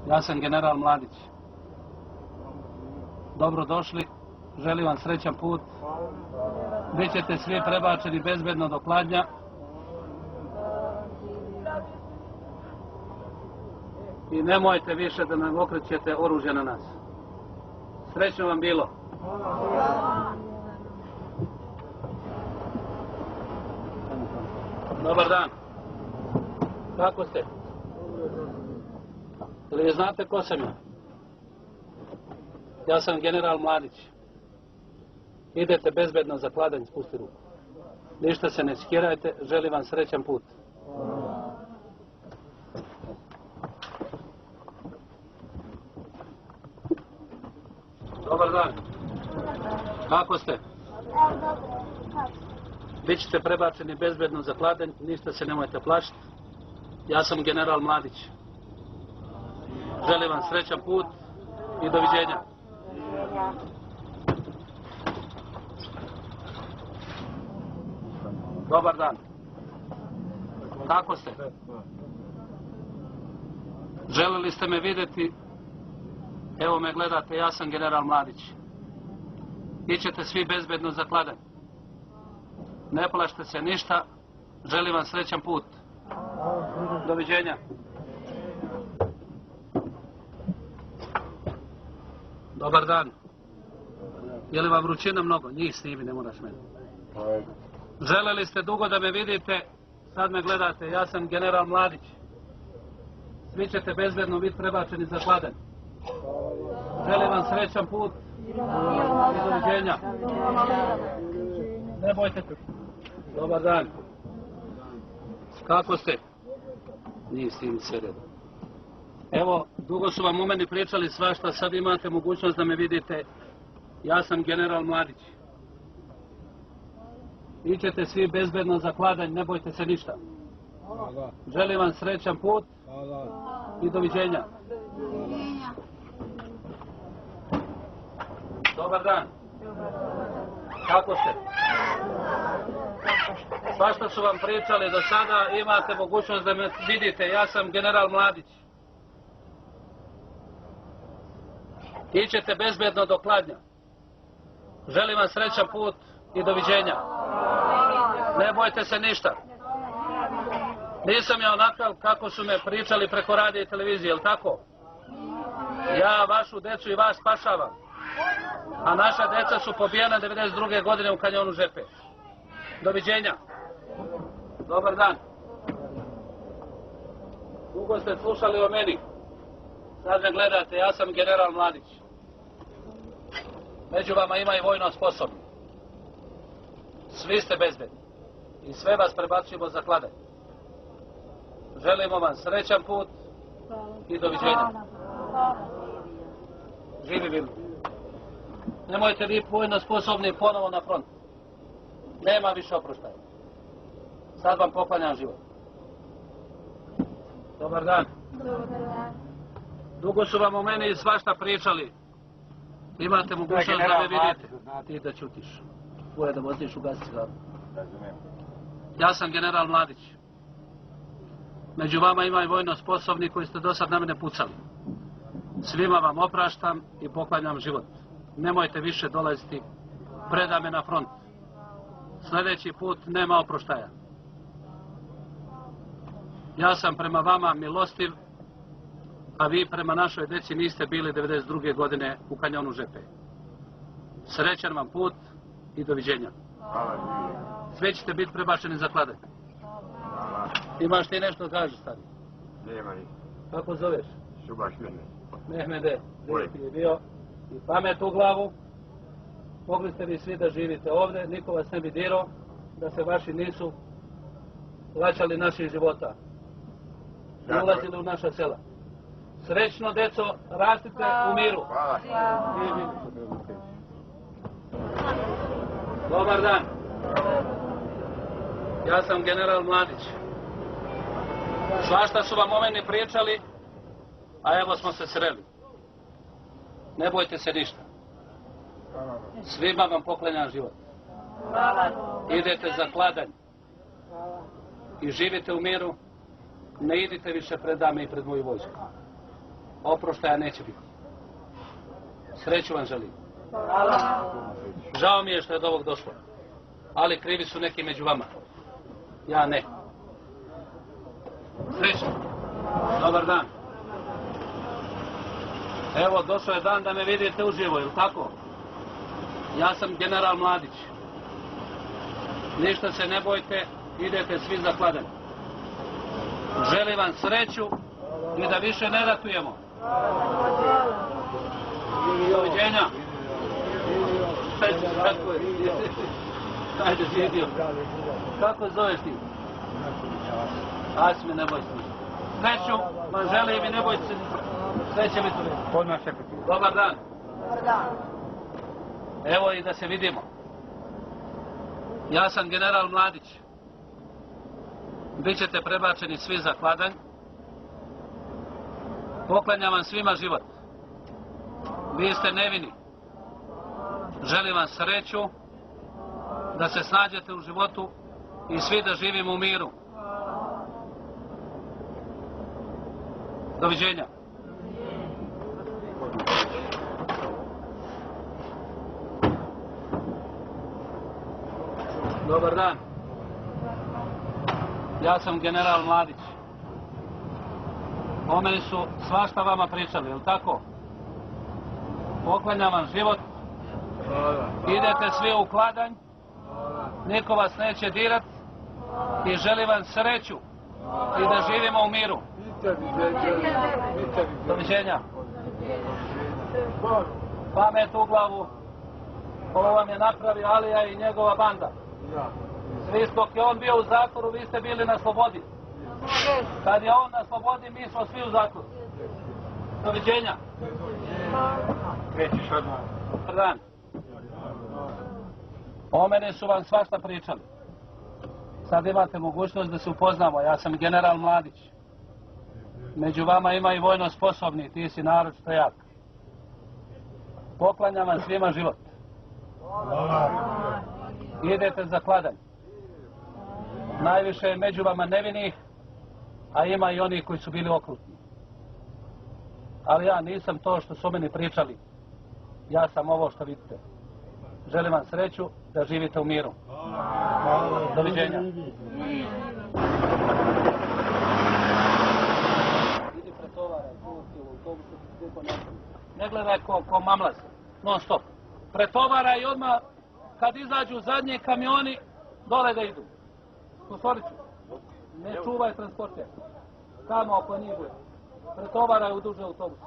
Ja sam general Mladić. Dobrodošli, želim vam srećan put. Bićete svi prebačeni bezbedno do Kladnja. I nemojte više da nam okrećete oružje na nas. Srećno vam bilo. Dobar dan. Kako ste? Ili znate ko sam ja? Ja sam general Mladić. Idete bezbedno za Kladanj, spusti ruku. Ništa se ne skirajte, želim vam srećan put. Dobar dan. Kako ste? Bićete prebačeni bezbedno za Kladanj, ništa se nemojte plašiti. Ja sam general Mladić. Želim vam srećan put i doviđenja. Dobar dan. Kako ste? Želeli ste me vidjeti? Evo me gledate, ja sam general Mladić. Ićete svi bezbedno za Kladanj. Ne plašite se ništa. Želim vam srećan put. Doviđenja. Dobar dan. Je li vam vrućina mnogo? Njih snimi, ne moraš meni. Želeli ste dugo da me vidite, sad me gledate, ja sam general Mladić. Svi ćete bezbedno biti prebačeni za Kladanj. Želim vam srećan put i doviđenja. Ne bojte se. Dobar dan. Kako ste? Nije s tim sve redu. Evo, dugo su vam u meni pričali svašta, sad imate mogućnost da me vidite. Ja sam general Mladić. Ićete svi bezbedno za Kladanj, ne bojte se ništa. Želim vam srećan put i doviđenja. Dobar dan. Kako ste? Svašta su vam pričali do sada, imate mogućnost da me vidite. Ja sam general Mladić. Ićete bezbedno do Kladnja. Želim vam srećan put i doviđenja. Ne bojte se ništa. Nisam ja onakav kako su me pričali preko radija i televizije, jel tako? Ja vašu decu i vas spašavam. A naša deca su pobijena 92. godine u kanjonu Žepe. Doviđenja. Dobar dan. Dugo ste slušali o meni. Sad me gledate, ja sam general Mladić. Među vama ima i vojno sposobni. Svi ste bezbedni. I sve vas prebacujemo za Kladanj. Želimo vam srećan put i doviđenja. Živi bili. Nemojte vi vojno sposobni ponovo na front. Nema više oproštaja. Sad vam poklanjam život. Dobar dan. Dugo su vam o meni svašta pričali. Imate mogućnost da me vidite. Ti da ćutiš. Tvoje da voziš ugasiš glavu. Ja sam general Mladić. Među vama ima i vojno sposobni koji ste do sad na mene pucali. Svima vam opraštam i poklanjam život. Nemojte više dolaziti. Preda me na front. Sljedeći put nema oproštaja. Ja sam prema vama milostiv, a vi prema našoj deci niste bili 92. godine u kanjonu Žepe. Srećan vam put i doviđenja. Sve ćete biti prebačeni za Kladanj. Imaš ti nešto da kažeš, stari? Nema ni. Kako zoveš? Šubaš mene. Mehmede, gdje ti je bio i pamet u glavu. Mogli ste vi svi da živite ovdje, niko vas ne bi dirao, da se vaši nisu plaćali naših života. I ulazili u naša sela. Srećno, deco, rastite u miru. Hvala. Dobar dan. Ja sam general Mladić. Svašta su vam o meni pričali, a evo smo se sreli. Ne bojte se ništa. Svima vam poklanjam život. Idete za Kladanj. I živite u miru. Ne idite više pred dame i pred moju vojsku. Oproštaja neće biti. Sreću vam želim. Žao mi je što je do ovog došlo. Ali krivi su neki među vama. Ja ne. Srećno. Dobar dan. Evo, došao je dan da me vidite uživo, ili tako? Ja sam general Mladić. Ništa se ne bojte, idete svi za kladan. Želim vam sreću i da više ne ratujemo. Doviđenja. Kako je? Ajde, živio. Kako zoveš ti? Asme, ne boj se. Sreću vam želim i ne bojte se. Sreće mi tu. Odmah se piti. Dobar dan. Dobar dan. Evo i da se vidimo. Ja sam general Mladić. Bićete prebačeni svi za kladanj. Poklanjam vam svima život. Vi ste nevini. Želim vam sreću, da se snađete u životu i svi da živimo u miru. Doviđenja. Dobar dan. Ja sam general Mladić. O meni su svašta vama pričali, je li tako? Poklanjam vam život. Idete svi u kladanj. Niko vas neće dirat. I želim vam sreću. I da živimo u miru. Doviđenja. Pamet u glavu. Ovo vam je napravio Alija i njegova banda. Svi dok je on bio u zatvoru, vi ste bili na slobodi. Kad je on na slobodi, mi smo svi u zatvoru. Doviđenja. Krećiš odmah. Dobar dan. O mene su vam svašta pričali. Sad imate mogućnost da se upoznamo. Ja sam general Mladić. Među vama ima i vojno sposobni. Ti si naročito jak. Poklanjam vam svima život. Idete za kladanj. Najviše je među vama nevinih, a ima i oni koji su bili okrutni. Ali ja nisam to što su o meni pričali. Ja sam ovo što vidite. Želim vam sreću da živite u miru. Doviđenja. Idi pretovaraj, ne gledaj ko mamlaz, non stop. Pretovaraj i odmah kad izađu zadnji kamioni, dole da idu. U stolicu. Ne čuvaj transporter. Tamo oko njih bude. Pretovaraj u duže autobus.